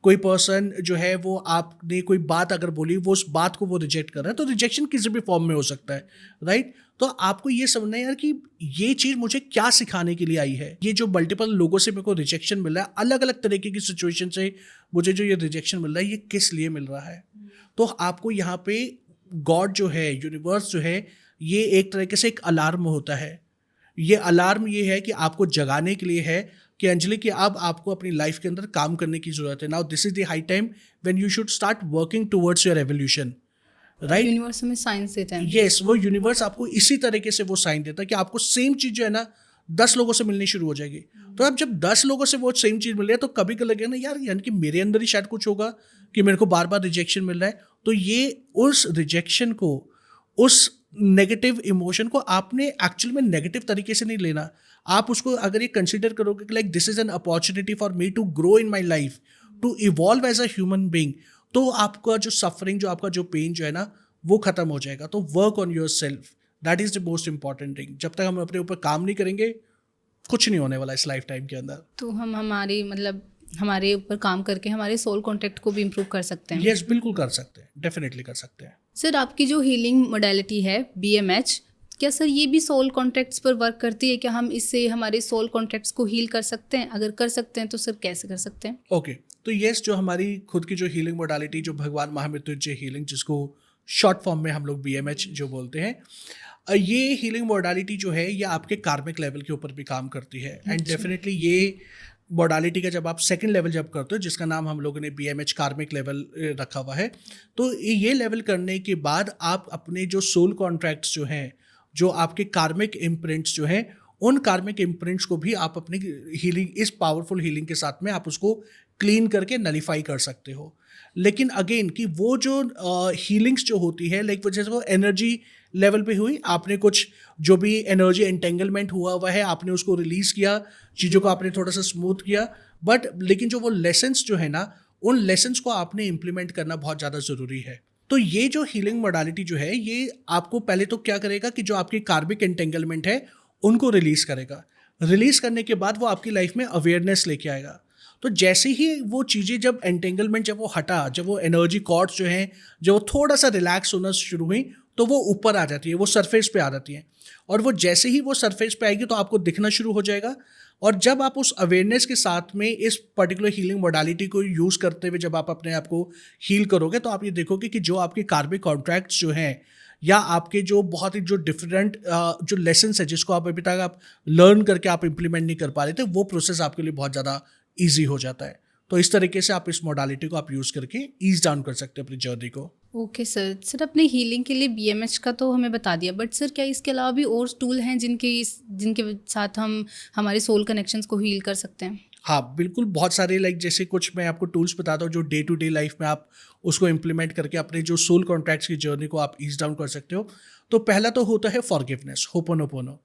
A: कोई पर्सन जो है वो आपने कोई बात अगर बोली वो उस बात को वो रिजेक्ट कर रहा है। तो रिजेक्शन किसी भी फॉर्म में हो सकता है, राइट? तो आपको ये समझना है यार कि ये चीज़ मुझे क्या सिखाने के लिए आई है। ये जो मल्टीपल लोगों से मेरे को रिजेक्शन मिल रहा है, अलग अलग तरीके की सिचुएशन से मुझे जो ये रिजेक्शन मिल रहा है, ये किस लिए मिल रहा है। तो आपको यहाँ पे गॉड जो है, यूनिवर्स जो है, ये एक तरीके से एक अलार्म होता है। ये अलार्म ये है कि आपको जगाने के लिए है कि अंजलि कि अब आपको अपनी लाइफ के अंदर काम करने की जरूरत है। Now this is the high time when you should start working towards your evolution, right?
B: Universe हमें साइंस देता है।
A: यस, वो यूनिवर्स आपको इसी तरीके से वो साइन देता है कि आपको सेम चीज़ जो है ना 10 लोगों से मिलनी शुरू हो जाएगी। तो अब जब 10 लोगों से वो सेम चीज़ मिल रही है तो कभी कभी लगेगा ना यार, यानी कि मेरे अंदर ही शायद कुछ होगा कि मेरे को बार बार रिजेक्शन मिल रहा है। तो ये उस रिजेक्शन को, उस नेगेटिव इमोशन को आपने एक्चुअल में नेगेटिव तरीके से नहीं लेना। आप उसको अगर ये कंसिडर करोगे कि like this is an opportunity for me to grow in my life, to evolve as a human being, तो आपका जो सफरिंग, जो आपका जो पेन जो है ना, वो खत्म हो जाएगा। तो work on your self, that is the most important thing. जब तक हम अपने ऊपर काम नहीं करेंगे कुछ नहीं होने वाला इस लाइफ टाइम के अंदर।
B: तो हम हमारी मतलब हमारे ऊपर काम करके हमारे सोल कॉन्टेक्ट को भी इम्प्रूव कर सकते हैं।
A: यस, बिल्कुल कर सकते हैं, डेफिनेटली कर सकते हैं।
B: सर आपकी जो हीलिंग मोडेलिटी है BMH, क्या सर ये भी सोल कॉन्ट्रैक्ट्स पर वर्क करती है? क्या हम इससे हमारे सोल कॉन्ट्रैक्ट्स को हील कर सकते हैं? अगर कर सकते हैं तो सर कैसे कर सकते हैं?
A: ओके, तो यस, जो हमारी खुद की जो हीलिंग मोडालिटी, जो भगवान महामृत्युंजय हीलिंग, जिसको शॉर्ट फॉर्म में हम लोग BMH जो बोलते हैं, ये हीलिंग मोडालिटी जो है ये आपके कार्मिक लेवल के ऊपर भी काम करती है। एंड डेफिनेटली ये मोडालिटी का जब आप सेकंड लेवल जब करते हो, जिसका नाम हम लोगों ने BMH कार्मिक लेवल रखा हुआ है, तो ये लेवल करने के बाद आप अपने जो सोल कॉन्ट्रैक्ट्स जो हैं, जो आपके कार्मिक इम्प्रिंट्स जो हैं, उन कार्मिक इम्प्रिंट्स को भी आप अपनी हीलिंग, इस पावरफुल हीलिंग के साथ में आप उसको क्लीन करके नलीफाई कर सकते हो। लेकिन अगेन कि वो जो हीलिंग्स जो होती है, लाइक वो जैसे वो एनर्जी लेवल पे हुई, आपने कुछ जो भी एनर्जी एंटेंगलमेंट हुआ हुआ है आपने उसको रिलीज किया, चीज़ों को आपने थोड़ा सा स्मूथ किया, बट लेकिन जो वो लेसन्स जो है ना, उन लेसन्स को आपने इम्प्लीमेंट करना बहुत ज़्यादा ज़रूरी है। तो ये जो हीलिंग मोडालिटी जो है, ये आपको पहले तो क्या करेगा कि जो आपकी कार्मिक एंटेंगलमेंट है उनको रिलीज करेगा। रिलीज करने के बाद वो आपकी लाइफ में अवेयरनेस लेके आएगा। तो जैसे ही वो चीज़ें, जब एंटेंगलमेंट जब वो हटा, जब वो एनर्जी कॉर्ड्स जो हैं जब वो थोड़ा सा रिलैक्स होना शुरू हुई, तो वो ऊपर आ जाती है, वो सरफेस पे आ जाती है। और वो जैसे ही वो सरफेस पे आएगी तो आपको दिखना शुरू हो जाएगा। और जब आप उस अवेयरनेस के साथ में इस पर्टिकुलर हीलिंग मोडालिटी को यूज़ करते हुए जब आप अपने आप को हील करोगे, तो आप ये देखोगे कि जो आपके कार्मिक कॉन्ट्रैक्ट्स जो हैं, या आपके जो बहुत ही जो डिफरेंट जो लेसन्स है जिसको आप अभी तक आप लर्न करके आप इम्प्लीमेंट नहीं कर पा रहे थे, वो प्रोसेस आपके लिए बहुत ज़्यादा ईजी हो जाता है। तो इस तरीके से आप इस मोडालिटी को आप यूज़ करके ईज डाउन कर सकते हैं अपनी जर्नी को।
B: Okay sir. सर अपने हीलिंग के लिए BMH का तो हमें बता दिया, बट सर क्या इसके अलावा भी और टूल हैं जिनके साथ हम हमारे सोल कनेक्शंस को हील कर सकते हैं?
A: हाँ, बिल्कुल, बहुत सारे, लाइक जैसे कुछ मैं आपको टूल्स बताता हूँ जो डे टू डे लाइफ में आप उसको इम्प्लीमेंट करके अपने जो सोल कॉन्ट्रैक्ट्स की जर्नी को आप ईज डाउन कर सकते हो। तो पहला तो होता है फॉरगिवनेस, होपोनोपोनो।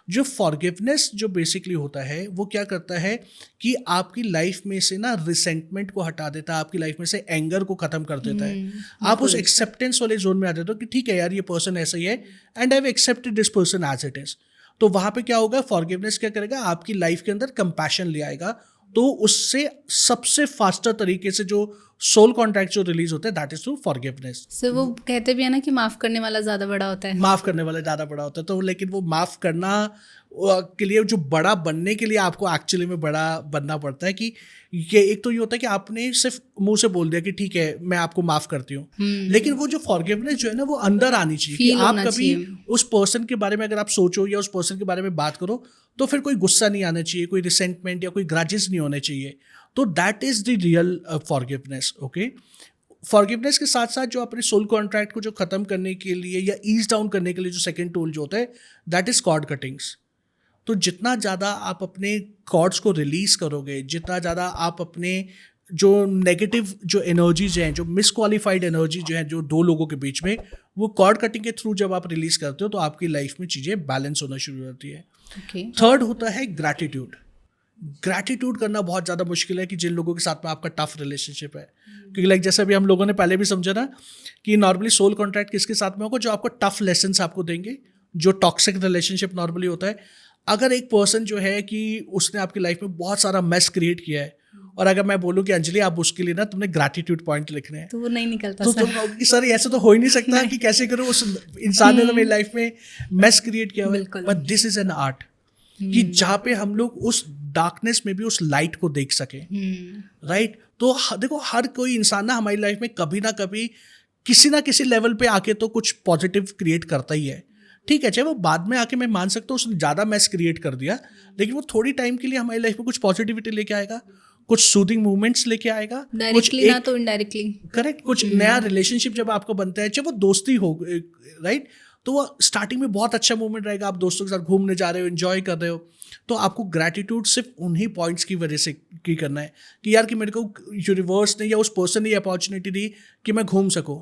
A: जो फॉरगिवनेस जो बेसिकली होता है वो क्या करता है कि आपकी लाइफ में से ना रिसेंटमेंट को हटा देता है, आपकी लाइफ में से एंगर को खत्म कर देता है। आप उस एक्सेप्टेंस वाले जोन में आ जाते हो कि ठीक है यार, ये पर्सन ऐसा ही है and I have accepted this person as it is. तो वहाँ पे क्या होगा, फॉरगिवनेस क्या करेगा, आपकी लाइफ के अंदर कंपैशन ले आएगा। तो उससे सबसे फास्टर तरीके से जो सोल कॉन्ट्रैक्ट जो रिलीज होते हैं, that is through forgiveness.
B: Sir वो कहते भी है ना कि माफ़ करने वाला ज़्यादा बड़ा होता है।
A: माफ़ करने वाला ज़्यादा बड़ा होता है। तो लेकिन वो माफ़ करना के लिए, जो बड़ा बनने के लिए आपको एक्चुअली में बड़ा बनना पड़ता है। कि ये एक तो ये होता है कि आपने सिर्फ मुंह से बोल दिया कि ठीक है मैं आपको माफ़ करती हूँ, लेकिन वो जो फॉरगिवनेस जो है ना वो अंदर आनी चाहिए कि आप कभी उस पर्सन के बारे में अगर आप सोचो या उस पर्सन के बारे में बात करो तो फिर कोई गुस्सा नहीं आना चाहिए, कोई रिसेंटमेंट या कोई ग्रजेस नहीं होने चाहिए। तो that is the real forgiveness. Okay, forgiveness के साथ साथ जो अपने सोल कॉन्ट्रैक्ट को जो ख़त्म करने के लिए या ईज डाउन करने के लिए जो सेकंड टूल जो होता है, दैट इज़ कॉर्ड कटिंग्स। तो जितना ज़्यादा आप अपने कॉर्ड्स को रिलीज़ करोगे, जितना ज़्यादा आप अपने जो नेगेटिव जो एनर्जीज हैं, जो मिसक्वालिफाइड एनर्जी जो है जो दो लोगों के बीच में, वो कॉर्ड कटिंग के थ्रू जब आप रिलीज करते हो तो आपकी लाइफ में चीज़ें बैलेंस होना शुरू हो जाती है।
B: ओके।
A: थर्ड होता है ग्रैटिट्यूड। ग्रैटिट्यूड करना बहुत ज़्यादा मुश्किल है कि जिन लोगों के साथ में आपका टफ रिलेशनशिप है, क्योंकि लाइक जैसे अभी हम लोगों ने पहले भी समझा ना कि नॉर्मली सोल कॉन्ट्रैक्ट किसके साथ में होगा, जो आपको टफ लेसन्स आपको देंगे, जो टॉक्सिक रिलेशनशिप नॉर्मली होता है। अगर एक पर्सन जो है कि उसने आपकी लाइफ में बहुत सारा मेस क्रिएट किया है, और अगर मैं बोलूँ कि अंजलि आप उसके लिए ना तुमने ग्रैटिट्यूड पॉइंट लिखने हैं,
B: तो वो नहीं निकलता
A: तो
B: सर।
A: तुम कहोगे, सर ऐसे तो हो ही नहीं सकता कि कैसे करूँ, उस इंसान ने तो मेरी लाइफ में मेस क्रिएट किया हुआ है।
B: बिल्कुल।
A: But this is an art कि जहाँ पे हम लोग उस डार्कनेस में भी उस लाइट को देख सकें, राइट। तो देखो हर कोई इंसान ना हमारी लाइफ में कभी ना कभी किसी ना किसी लेवल पे आके तो कुछ पॉजिटिव क्रिएट करता ही है, ठीक है। चाहे वो बाद में आके मैं मान सकता हूँ उसने ज़्यादा मैस क्रिएट कर दिया, लेकिन वो थोड़ी टाइम के लिए हमारी लाइफ में कुछ पॉजिटिविटी लेके आएगा, कुछ सूदिंग मूवमेंट्स लेके आएगा, कुछ
B: डायरेक्टली ना तो इनडायरेक्टली।
A: करेक्ट, कुछ नया रिलेशनशिप जब आपका बनता है, चाहे वो दोस्ती हो, राइट, तो वो स्टार्टिंग में बहुत अच्छा मूवमेंट रहेगा, आप दोस्तों के साथ घूमने जा रहे हो, एंजॉय कर रहे हो, तो आपको ग्रैटिट्यूड सिर्फ उन्हीं पॉइंट्स की वजह से की करना है कि यार कि मेरे को यूनिवर्स ने या उस पर्सन ने ये अपॉर्चुनिटी दी कि मैं घूम सकूं,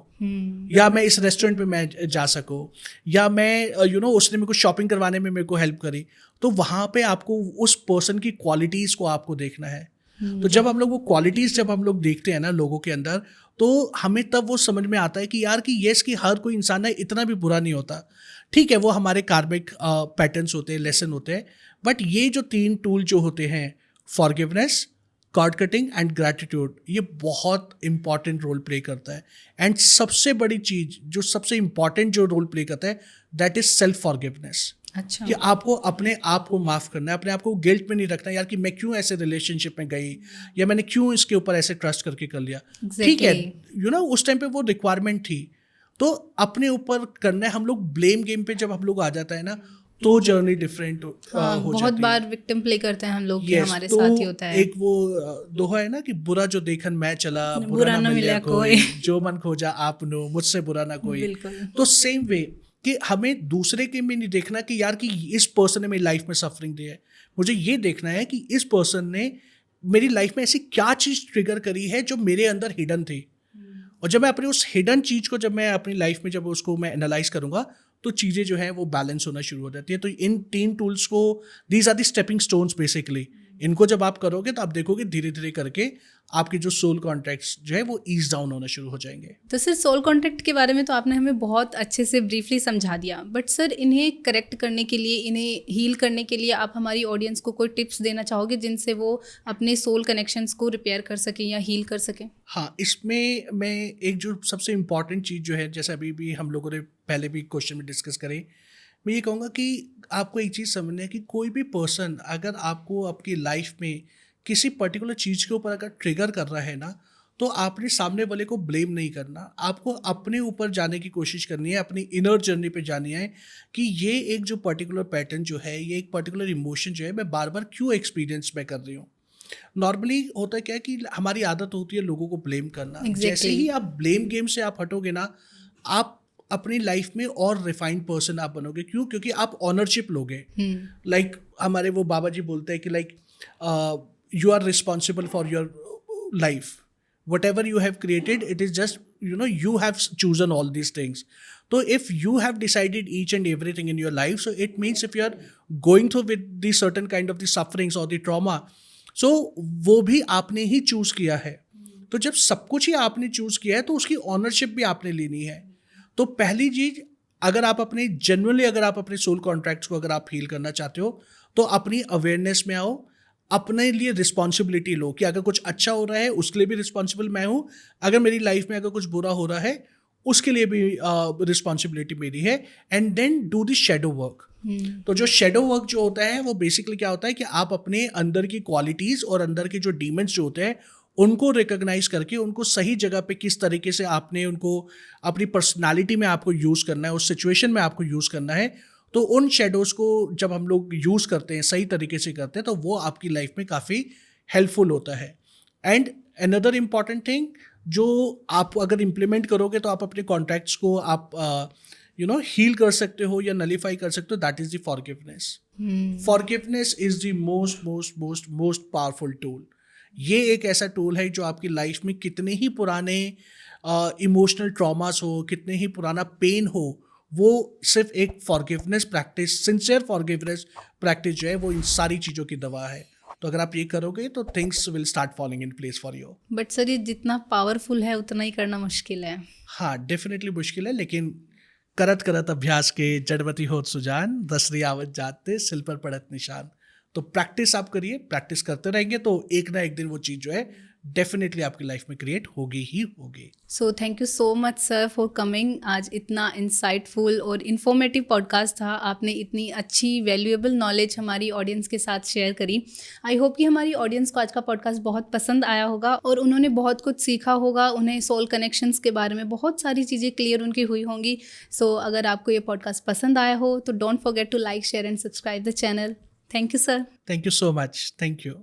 A: या मैं इस रेस्टोरेंट पे मैं जा सकूं, या मैं उसने मेरे को शॉपिंग करवाने में मेरे को हेल्प करी, तो वहाँ पे आपको उस पर्सन की क्वालिटीज़ को आपको देखना है। तो जब हम लोग वो क्वालिटीज़ जब हम लोग देखते हैं ना लोगों के अंदर, तो हमें तब वो समझ में आता है कि यार कि येस कि हर कोई इंसान है इतना भी बुरा नहीं होता, ठीक है, वो हमारे कार्मिक पैटर्न्स होते हैं, लेसन होते हैं, बट ये जो 3 टूल जो होते हैं, forgiveness, cord cutting and gratitude, ये बहुत इंपॉर्टेंट रोल प्ले करता है। एंड सबसे बड़ी चीज़ जो सबसे इंपॉर्टेंट जो रोल प्ले करता है, दैट इज सेल्फ फॉरगिवनेस।
B: अच्छा।
A: कि आपको अपने आप को माफ़ करना है, अपने आप को गिल्ट में नहीं रखना यार कि मैं क्यों ऐसे रिलेशनशिप में गई, या मैंने क्यों इसके ऊपर ऐसे ट्रस्ट करके कर लिया, ठीक है, उस टाइम पे वो रिक्वायरमेंट थी, तो अपने ऊपर करना है। हम लोग ब्लेम गेम पे जब हम लोग आ जाता है ना, तो जर्नी डिफरेंट हो
B: बहुत
A: जाती है।
B: बार विक्टिम प्ले करते हैं हम लोग कि
A: Yes,
B: हमारे
A: तो
B: साथ ही होता है।
A: एक वो दोहा है ना कि बुरा जो देखन मैं चला,
B: बुरा ना मिला कोई।
A: जो मन खोजा आपनो, मुझसे बुरा ना कोई।
B: बिल्कुल।
A: तो सेम वे कि हमें दूसरे के में नहीं देखना कि यार कि इस पर्सन ने मेरी लाइफ में सफरिंग दी है, मुझे ये देखना है कि इस पर्सन ने मेरी लाइफ में ऐसी क्या चीज़ ट्रिगर करी है जो मेरे अंदर हिडन थी, और जब मैं अपनी उस हिडन चीज़ को जब मैं अपनी लाइफ में जब उसको मैं एनालाइज करूँगा, तो चीज़ें जो हैं वो बैलेंस होना शुरू हो जाती है। तो इन 3 टूल्स को, these are the stepping stones basically, इनको जब आप करोगे तो आप देखोगे धीरे धीरे करके आपके जो सोल कॉन्ट्रैक्ट्स जो है वो ईज डाउन होना शुरू हो जाएंगे।
B: तो सर सोल कॉन्ट्रैक्ट के बारे में तो आपने हमें बहुत अच्छे से ब्रीफली समझा दिया, बट सर इन्हें करेक्ट करने के लिए, इन्हें हील करने के लिए आप हमारी ऑडियंस को कोई टिप्स देना चाहोगे जिनसे वो अपने सोल कनेक्शंस को रिपेयर कर सकें या हील कर सकें?
A: हाँ, इसमें मैं एक जो सबसे इम्पॉर्टेंट चीज़ जो है, जैसे अभी भी हम लोगों ने पहले भी क्वेश्चन में डिस्कस करें, मैं ये कहूँगा कि आपको एक चीज़ समझना है कि कोई भी पर्सन अगर आपको आपकी लाइफ में किसी पर्टिकुलर चीज़ के ऊपर अगर ट्रिगर कर रहा है ना, तो आपने सामने वाले को ब्लेम नहीं करना, आपको अपने ऊपर जाने की कोशिश करनी है, अपनी इनर जर्नी पे जानी है कि ये एक जो पर्टिकुलर पैटर्न जो है, ये एक पर्टिकुलर इमोशन जो है, मैं बार बार क्यों एक्सपीरियंस में कर रही हूँ। नॉर्मली होता है क्या है कि हमारी आदत होती है लोगों को ब्लेम करना।
B: Exactly.
A: जैसे ही आप ब्लेम गेम से आप हटोगे ना, आप अपनी लाइफ में और रिफाइंड पर्सन आप बनोगे। क्यों? क्योंकि आप ऑनरशिप लोगे। लाइक हमारे वो बाबा जी बोलते हैं कि like you are responsible for your life, whatever you have created, it is just you have chosen all these things. So if you have decided each and everything in your life, so it means if you are going through with the certain kind of the sufferings or the trauma, so वो भी आपने ही choose किया है। तो जब सब कुछ ही आपने चूज किया है तो उसकी ऑनरशिप भी आपने लेनी है। तो पहली चीज, अगर आप अपने जेन्युइनली अगर आप अपने सोल कॉन्ट्रैक्ट्स को अगर आप हील करना चाहते हो, तो अपनी अवेयरनेस में आओ, अपने लिए रिस्पॉन्सिबिलिटी लो कि अगर कुछ अच्छा हो रहा है उसके लिए भी रिस्पॉन्सिबल मैं हूँ, अगर मेरी लाइफ में अगर कुछ बुरा हो रहा है उसके लिए भी रिस्पॉन्सिबिलिटी मेरी है। And then do the shadow work. तो जो शेडो वर्क जो होता है वो बेसिकली क्या होता है कि आप अपने अंदर की क्वालिटीज़ और अंदर के जो डीमंस जो होते हैं उनको रिकॉग्नाइज करके उनको सही जगह पे किस तरीके से आपने उनको अपनी पर्सनालिटी में आपको यूज़ करना है, उस सिचुएशन में आपको यूज़ करना है। तो उन शेडोज़ को जब हम लोग यूज़ करते हैं, सही तरीके से करते हैं, तो वो आपकी लाइफ में काफ़ी हेल्पफुल होता है। एंड अनदर इम्पॉर्टेंट थिंग जो आप अगर इम्प्लीमेंट करोगे तो आप अपने कॉन्ट्रैक्ट्स को आप हील कर सकते हो या नलीफाई कर सकते हो, that is the forgiveness. Forgiveness is the most powerful tool. ये एक ऐसा टूल है जो आपकी लाइफ में कितने ही पुराने इमोशनल ट्रॉमास हो, कितने ही पुराना पेन हो, वो सिर्फ एक forgiveness practice, sincere forgiveness practice जो है वो इन सारी चीज़ों की दवा है। तो अगर आप ये करोगे तो things will start falling in place for you.
B: But sir ये जितना पावरफुल है उतना ही करना मुश्किल है।
A: हाँ, डेफिनेटली मुश्किल है, लेकिन करत करत अभ्यास के जड़मति होत सुजान, दसरी आवत जाते सिल पर पड़त निशान। तो प्रैक्टिस आप करिए, प्रैक्टिस करते रहेंगे तो एक ना एक दिन वो चीज़ जो है डेफिनेटली आपकी लाइफ में क्रिएट होगी ही होगी।
B: So thank you so much sir for coming. आज इतना इंसाइटफुल और इन्फॉर्मेटिव पॉडकास्ट था, आपने इतनी अच्छी वैल्यूएबल नॉलेज हमारी ऑडियंस के साथ शेयर करी। आई होप कि हमारी ऑडियंस को आज का पॉडकास्ट बहुत पसंद आया होगा और उन्होंने बहुत कुछ सीखा होगा, उन्हें सोल कनेक्शंस के बारे में बहुत सारी चीज़ें क्लियर उनकी हुई होंगी। सो अगर आपको ये पॉडकास्ट पसंद आया हो तो don't forget to like, share and subscribe the channel. Thank you sir.
A: Thank you so much. Thank you.